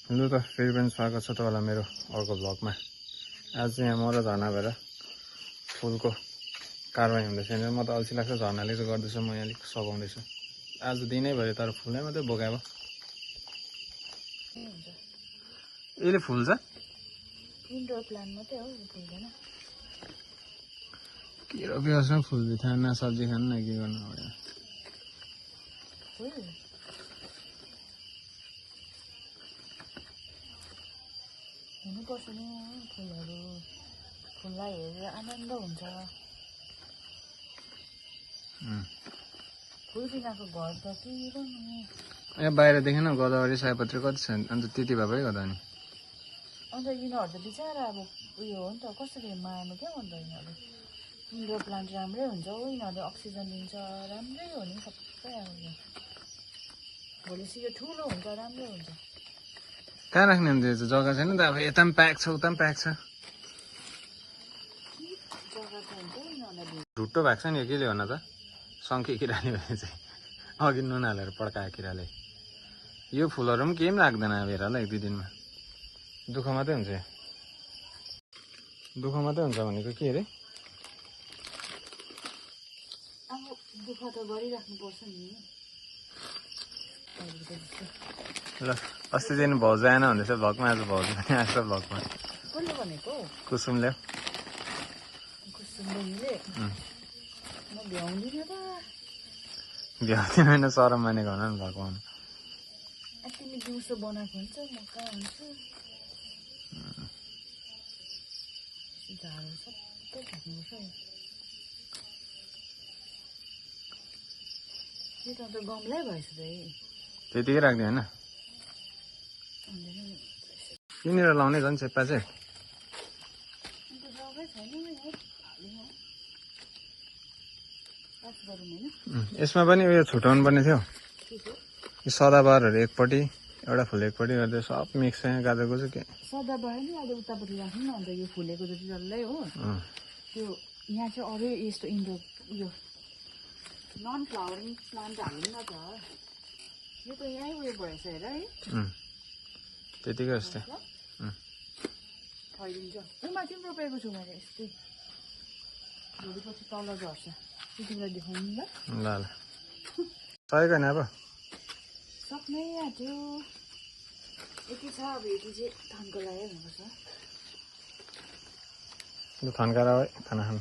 लु त फेरि पनि स्वागत छ तपाईँलाई मेरो अर्को भ्लगमा। आज चाहिँ यहाँ म र झर्ना भएर फुलको कारवाही हुँदैछ। म त अल्छी लाग्छ, झर्नाले त गर्दैछ, म यहाँ अलिक सघाउँदैछु। आज दिनैभरि तर फुलै मात्रै बोकायो। यसले फुल्छ इन्डोर प्लान्ट मात्रै हो, फुल्दैन। के रोपिरहेको छ? फुल बिथान न सब्जी खानु न के गर्नु अब। फुल हुनुपर्छ नि, फुलहरू। फुललाई हेरेर आनन्द हुन्छ। फुल बिनाको घर त के गर्नु। यहाँ बाहिर देखेन गोदावरी सयपत्री कति छ, अन्त त्यति भए भयो नि। अन्त यिनीहरू त बिचरा अब उयो हो नि त, कसरी मार्नु क्या अन्त यिनीहरू। इन्डोर प्लान्ट राम्रै हुन्छ हो, यिनीहरूले अक्सिजन दिन्छ, राम्रै हो नि सबै। अब भोलिसि यो ठुलो हुन्छ, राम्रै हुन्छ। कहाँ राख्ने अन्त यो जग्गा छैन त? अब यता पनि प्याक छ, उता पनि प्याक छ। जग्गा त हुन्छ यिनीहरूलाई। ढुट्टो भएको छ नि यो, केले भन त? सङ्खे किराले भने चाहिँ अघि नुन हालेर पड्कायो किराले। यो फुलहरू पनि केही पनि राख्दैन अब हेर ल, 1-2 दिनमा दुःख मात्रै हुन्छ। दुःख मात्रै हुन्छ भनेको के अरे? अब दुःख त गरिराख्नुपर्छ नि। ल अस्ति दिन भाउजू आएन भन्दैछ भ्लगमा, आज भाउजू पनि आएको छ भ्लगमा। कसले भनेको? कुसुमले। कुसुम बहिनीले? म भ्याउँदिनँ त। भ्याउँदैन होइन, सरम मानेको हुन नि भ्लगमा। तिमी दिउँसो बनाएको हुन्छ, म कहाँ हुन्छु। झाडु सबै फ्याँक्नुपर्छ नि। यो त अन्त गमलै भएछ त। त्यतिकै राख्ने होइन, किनेर लाउने झन् चेप्पा चाहिँ। अन्त जग्गै छैन नि, पास गरौँ होइन। यसमा पनि उयो छुट्याउनु पर्ने थियो। यो सदाबहारहरू एकपट्टि, एउटा फुल एकपट्टि गर्दै सब मिक्स छ। यहाँ गाजरको चाहिँ के सदाबहार नि अहिले उतापट्टि राख्नु न, अन्त यो फुलेको जति डल्लै हो त्यो। यहाँ चाहिँ अरू यस्तो इन्डोर उयो नन फ्लावरिङ प्लान्ट हाल्नु न त। यो त यहीँ उयो भएछ हेर है। त्यतिकै जस्तै फैलिन्छ। उमा चाहिँ रोपेको छु मैले यस्तै। भोलिपछि तल झर्छ, त्यति बेला देखाउनु ल। ल ल सकेको नि अब सक्नै आँट्यो। यति छ अब, यति चाहिँ थानको लागि हुनुपर्छ। लु थन्काएर है खाना खानु।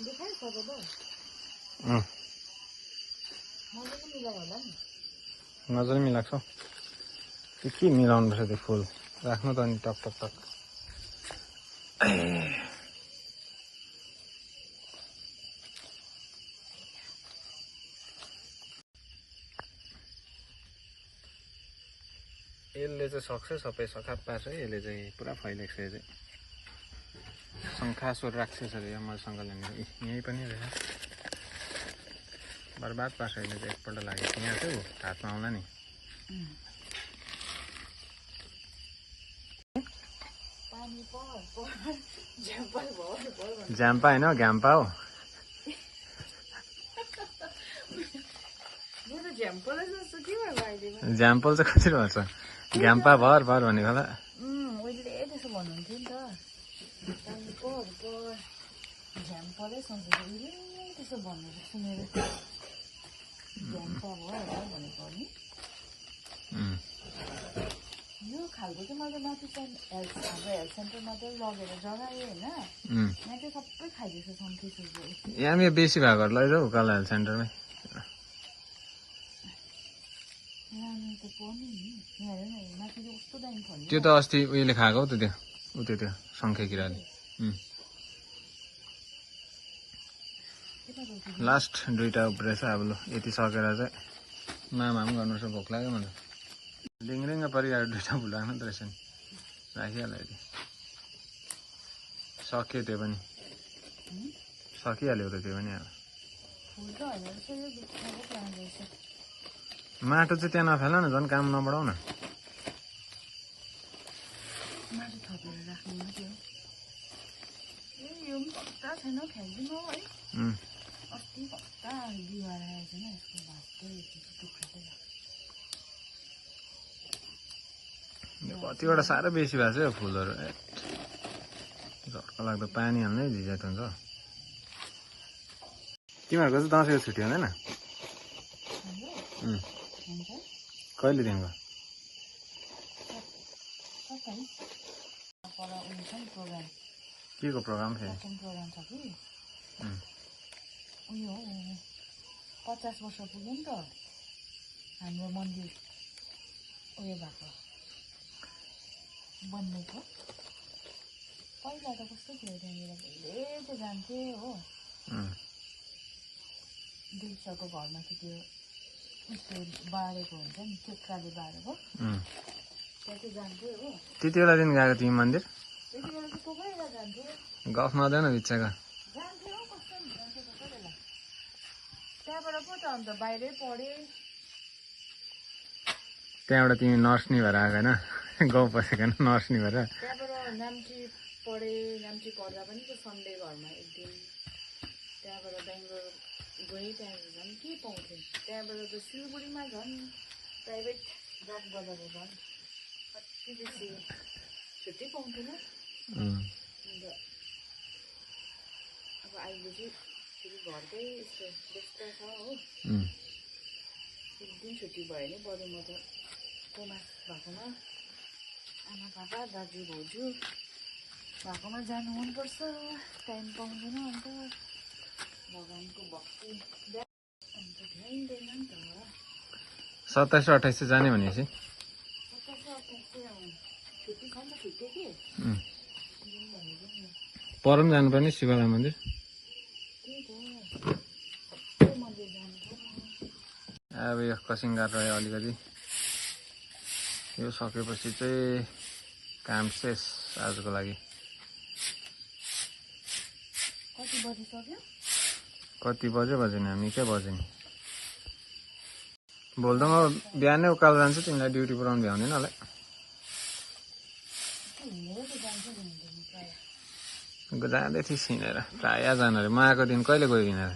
देखाइ सकेको मजाले मिलायो होला नि। मजाले मिलाएको छौ। त्यो के मिलाउनु पर्छ त्यो फुल राख्नु त अनि टक टक टक। यसले चाहिँ सक्छ सबै सखाप पार्छ है। यसले चाहिँ पुरा फैलिएको छ। यो चाहिँ शङ्खासुर राक्षस अरे यो मसँग यहीँ पनि रहेछ। बर्बाद पार्छ यसले चाहिँ। एकपल्ट लागेको यहाँ चाहिँ हातमा आउला नि। झ्याम्पा होइन घ्याम्पा हो। झ्याम्पल चाहिँ कसरी भन्छ? घ्याम्पा भर भर भनेको होला। उहिले त्यसो भन्नुहुन्थ्यो नि त। झ्याम्पलै सोचेको, उहिले त्यसो भनेको सुनेर। झ्याम्पा भर भनेको नि यो खालको चाहिँ मैले माथि हाम्रो हेल्थ सेन्टरमा चाहिँ लगेर जगाएँ होइन। यहाँ चाहिँ सबै खाइदिएको छ सन्थिसुको। यहाँ बेसी भएकोहरू लैजाऊ उकालो हेल्थ सेन्टरमै। त्यो त अस्ति उयोले खाएको हो त त्यो शङ्खे किराले। लास्ट 2टा उब्रेछ अब। लु यति सकेर चाहिँ मामा पनि गर्नुपर्छ, भोक लाग्यो मलाई। लिङ्रिङ्ग परिगएर 2टा फुल राख्नु त रहेछ नि, राखिहाल्यो यति। सक्यो त्यो पनि, सकिहाल्यो त त्यो पनि। अब माटो चाहिँ त्यहाँ नफाल न, झन् काम नबढाउ न। माटो थपेर राख्नु मात्रै हो। यो पनि पत्ता छैन, फ्याँकिदिनु है। अस्ति कस्ता बिहिबार आएछ नि यसको भातै टुक्राकै यो कतिवटा साह्रै बेसी भएको छ यो फुलहरू झर्को लाग्दो पानी हाल्नै झिझाइत हुन्छ तिमीहरूको चाहिँ दसैँको छुट्टी हुँदैन हुन्छ कहिलेदेखिको पर उयो छ नि प्रोग्राम के को प्रोग्राम फेरि प्रोग्राम छ कि उम्, उयो 50 वर्ष पुग्यो नि त हाम्रो मन्दिर उयो भएको बन्नेको पहिला त कस्तो थियो त्यहाँनिर कहिले चाहिँ जान्थेँ हो उम्, दिलसको घरमा चाहिँ त्यो यस्तो बारेको हुन्छ नि चेक्राले बारेको उम्। त्यहाँ चाहिँ जान्थेँ हो त्यति बेला दिन गएको तिमी मन्दिर त्यति बेला चाहिँ कोही बेला जान्थेँ गफ नदेऊ न बिच्चाको जान्थेँ हो कस्तो नि जान्थेँ कोही बेला त्यहाँबाट पो त अन्त बाहिरै पढेँ त्यहाँबाट तिमी नर्सनी भएर आएको होइन गाउँ बसेको होइन नर्सनी भएर त्यहाँबाट नाम्ची पढेँ नाम्ची पढ्दा पनि त सन्डे घरमा एक दिन त्यहाँबाट बेङ्गलोर गएँ त्यहाँबाट झन् के पाउँथेँ त्यहाँबाट त सिलगढीमा झन् प्राइभेट जब गर्दा त झन् कति बेसी छुट्टी पाउँथेन उम्, अन्त अब अहिले चाहिँ फेरि घरकै यस्तो व्यस्त छ हो उम्। एक दिन छुट्टी भयो भने बरु म त कोमा भएकोमा आमा पापा दाजु भाउजू भएकोमा जानु मनपर्छ टाइम पाउँदैन अन्त भगवान्को भक्ति अन्त भ्याइँदैन नि त 27 र 28 चाहिँ जाने भनेपछि 27 छुट्टी छ नि त ठिकै के उम्। दिन भनेको नि पर पनि जानुपर्ने शिवला मन्दिर त्यही त त्यो मन्दिर जानु पर्यो अब यो कसिङ्गार रह्यो अलिकति यो सकेपछि चाहिँ काम शेष आजको लागि कति बजिसक्यो कति बज्यो नि हामी के बज्यो नि भोलि त म बिहानै उकालो जान्छु तिमीलाई ड्युटी पुऱ्याउनु भ्याउँदैन होला हिँडेर त जान्छ नि प्रायः जाँदै थिएँ हिँडेर प्रायः जानु अरे म आएको दिन कहिले गयो हिँडेर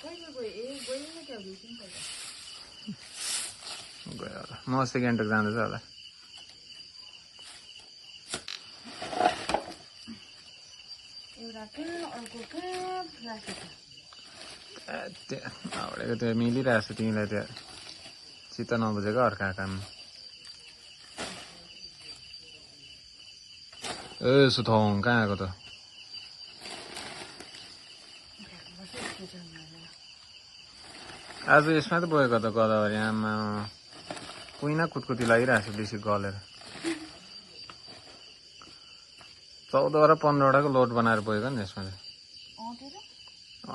कहिले गयो गयो नि त्यो दुई तिन पल्ट गयो होला म अस्ति गान्तोक जाँदैछ होला एउटा कहाँ अर्को कहाँ राखेको त्यहाँ हाउडेको त्यो मिलिरहेको छ तिमीलाई त्यो चित्त नबुझेको अर्का काम यसो ठाउँ कहाँ आएको त आज यसमा त बोकेको त गोदावरी आमा कुइना कुटकुटी लागिरहेको छ बेसी गलेर 14 र 15वटाको लोड बनाएर बोकेको नि यसमा चाहिँ अँटेर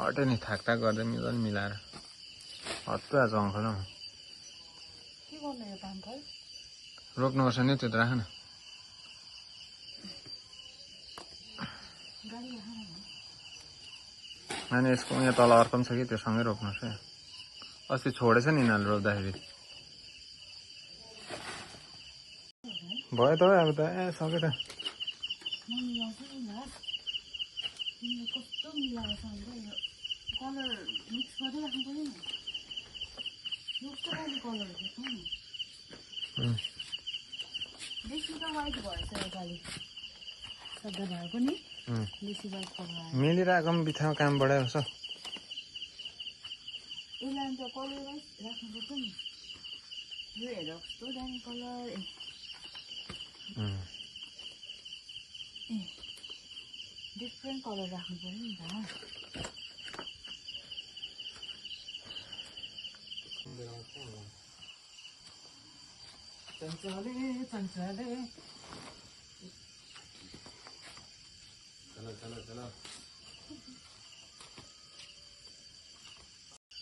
अटे नि थाकथाक गर्दै मिलाएर हत्तु आज अङ्कल के गर्नु यो पामफल रोक्नुपर्छ नि त्यो त राख न गाडी राख न अनि यसको यहाँ तल अर्को पनि छ कि त्यो सँगै रोप्नुहोस् है अस्ति छोडेछ नि यिनीहरूले रोप्दाखेरि भयो त अब त ए सक्यो त म मिलाउँछु नि घाँस तिमीले कस्तो मिलाएछ अन्त यो कलर मिक्स गर्दै राख्नु पऱ्यो नि यो कस्तो खालको कलर देख्नु नि बेसी त वाइट भएछ योपालि सबै भए पनि बेसी वाइट कलर आयो मिलिरहेको पनि बित्थामा काम बढायो छ यसलाई अन्त कलर वाइज राख्नुपर्छ नि यो हेर कस्तो दामी कलर डिफ्रेन्ट कलर राख्नु पऱ्यो नि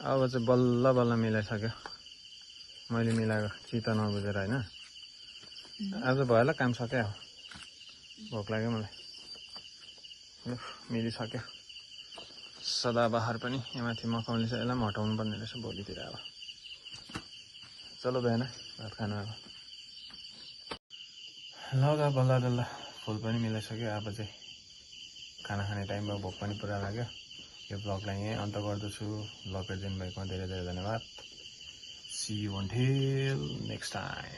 अब चाहिँ बल्ल बल्ल मिलाइसक्यो मैले मिलाएको चित्त नबुझेर होइन आज भयो होला काम सक्यो अब भोक लाग्यो मलाई मिलिसक्यो सदाबहार पनि यमाथि मकाउने छ यसलाई पनि हटाउनु पर्ने रहेछ भोलितिर अब चलो बिहान भात खानु अब लगा बल्ल डल्ल फुल पनि मिलाइसक्यो अब चाहिँ खाना खाने टाइममा भोक पनि पुरा लाग्यो यो ब्लगलाई यहीँ अन्त गर्दछु। ब्लग हेरिदिनु भएकोमा धेरै धेरै धन्यवाद। See you until next time.